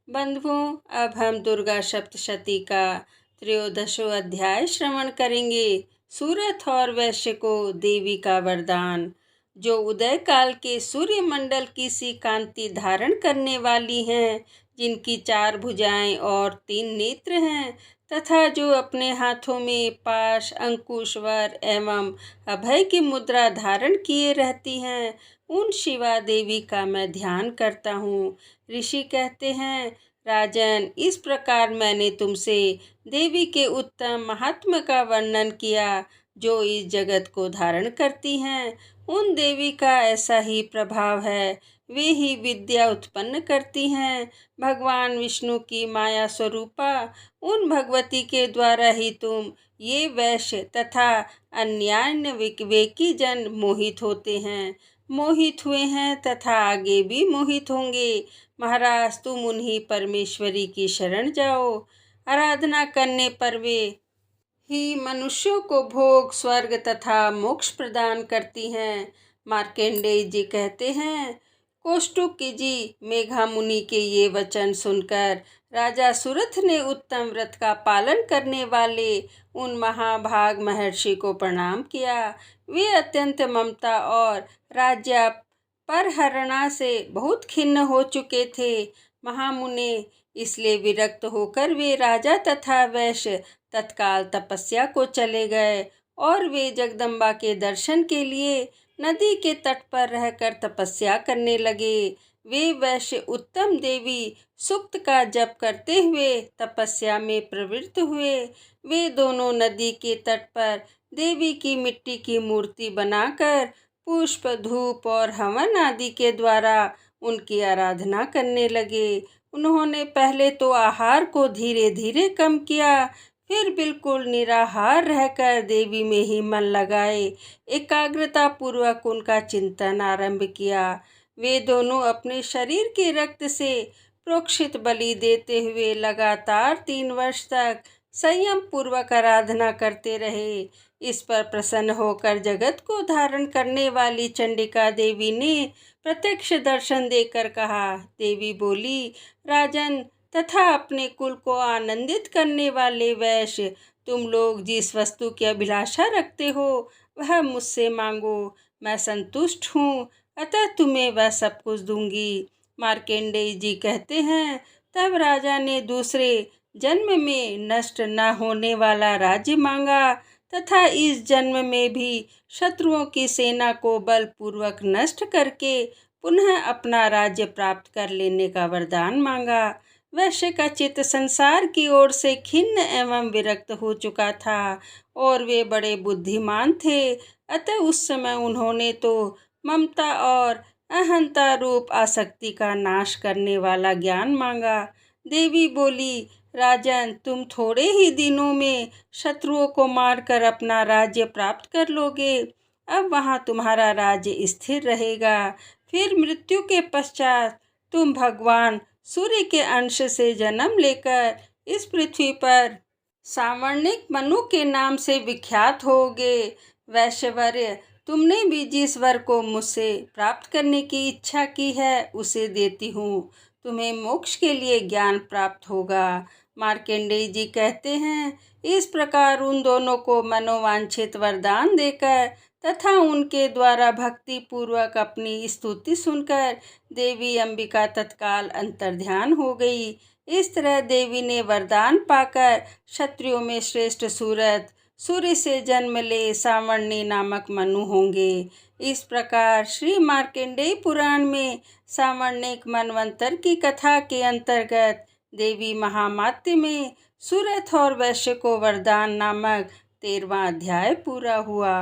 बंधुओं, अब हम दुर्गा सप्तशती का त्रयोदशों अध्याय श्रवण करेंगे। सूरत और वैश्य को देवी का वरदान। जो उदय काल के सूर्य मंडल की सी कांति धारण करने वाली हैं, जिनकी 4 भुजाएं और 3 नेत्र हैं, तथा जो अपने हाथों में पाश, अंकुश, वर एवं अभय की मुद्रा धारण किए रहती हैं, उन शिवा देवी का मैं ध्यान करता हूँ। ऋषि कहते हैं, राजन, इस प्रकार मैंने तुमसे देवी के उत्तम महात्म्य का वर्णन किया, जो इस जगत को धारण करती हैं। उन देवी का ऐसा ही प्रभाव है, वे ही विद्या उत्पन्न करती हैं। भगवान विष्णु की माया स्वरूपा उन भगवती के द्वारा ही तुम ये वैश्य तथा अन्यान्य विवेकी जन मोहित होते हैं, मोहित हुए हैं तथा आगे भी मोहित होंगे। महाराज, तुम उन्हीं परमेश्वरी की शरण जाओ। आराधना करने पर वे ही मनुष्यों को भोग, स्वर्ग तथा मोक्ष प्रदान करती हैं। मार्कंडेय जी कहते हैं, कौष्टुकि जी मेघा मुनि के ये वचन सुनकर राजा सुरथ ने उत्तम व्रत का पालन करने वाले उन महाभाग महर्षि को प्रणाम किया। वे अत्यंत ममता और राज्य परहरणा से बहुत खिन्न हो चुके थे। महामुने, इसलिए विरक्त होकर वे राजा तथा वैश्य तत्काल तपस्या को चले गए और वे जगदम्बा के दर्शन के लिए नदी के तट पर रहकर तपस्या करने लगे। वे वैश्य उत्तम देवी सूक्त का जप करते हुए तपस्या में प्रवृत्त हुए। वे दोनों नदी के तट पर देवी की मिट्टी की मूर्ति बनाकर पुष्प, धूप और हवन आदि के द्वारा उनकी आराधना करने लगे। उन्होंने पहले तो आहार को धीरे धीरे कम किया, फिर बिल्कुल निराहार रहकर देवी में ही मन लगाए एकाग्रता पूर्वक उनका चिंतन आरंभ किया। वे दोनों अपने शरीर के रक्त से प्रोक्षित बलि देते हुए लगातार 3 वर्ष तक संयम पूर्वक आराधना करते रहे। इस पर प्रसन्न होकर जगत को धारण करने वाली चंडिका देवी ने प्रत्यक्ष दर्शन देकर कहा। देवी बोली, राजन तथा अपने कुल को आनंदित करने वाले वैश्य, तुम लोग जिस वस्तु की अभिलाषा रखते हो वह मुझसे मांगो, मैं संतुष्ट हूँ, अतः तुम्हें वह सब कुछ दूंगी। मार्कंडेय जी कहते हैं, तब राजा ने दूसरे जन्म में नष्ट न होने वाला राज्य मांगा तथा इस जन्म में भी शत्रुओं की सेना को बलपूर्वक नष्ट करके पुनः अपना राज्य प्राप्त कर लेने का वरदान मांगा। वैश्य का चित्त संसार की ओर से खिन्न एवं विरक्त हो चुका था और वे बड़े बुद्धिमान थे, अतः उस समय उन्होंने तो ममता और अहंता रूप आसक्ति का नाश करने वाला ज्ञान मांगा। देवी बोली, राजन, तुम थोड़े ही दिनों में शत्रुओं को मारकर अपना राज्य प्राप्त कर लोगे। अब वहाँ तुम्हारा राज्य स्थिर रहेगा। फिर मृत्यु के पश्चात तुम भगवान सूर्य के अंश से जन्म लेकर इस पृथ्वी पर सावर्णिक मनु के नाम से विख्यात होगे। वैश्यवर्य, तुमने भी जिस वर को मुझसे प्राप्त करने की इच्छा की है उसे देती हूँ। तुम्हें मोक्ष के लिए ज्ञान प्राप्त होगा। मार्कंडेय जी कहते हैं, इस प्रकार उन दोनों को मनोवांछित वरदान देकर तथा उनके द्वारा भक्ति पूर्वक अपनी स्तुति सुनकर देवी अंबिका तत्काल अंतर्ध्यान हो गई। इस तरह देवी ने वरदान पाकर क्षत्रियों में श्रेष्ठ सूरत, सूर्य से जन्म ले सावर्णी नामक मनु होंगे। इस प्रकार श्री मार्कंडेय पुराण में सावर्णिक मनवंतर की कथा के अंतर्गत देवी महामात्य में सूरत और वैश्य को वरदान नामक 13वां अध्याय पूरा हुआ।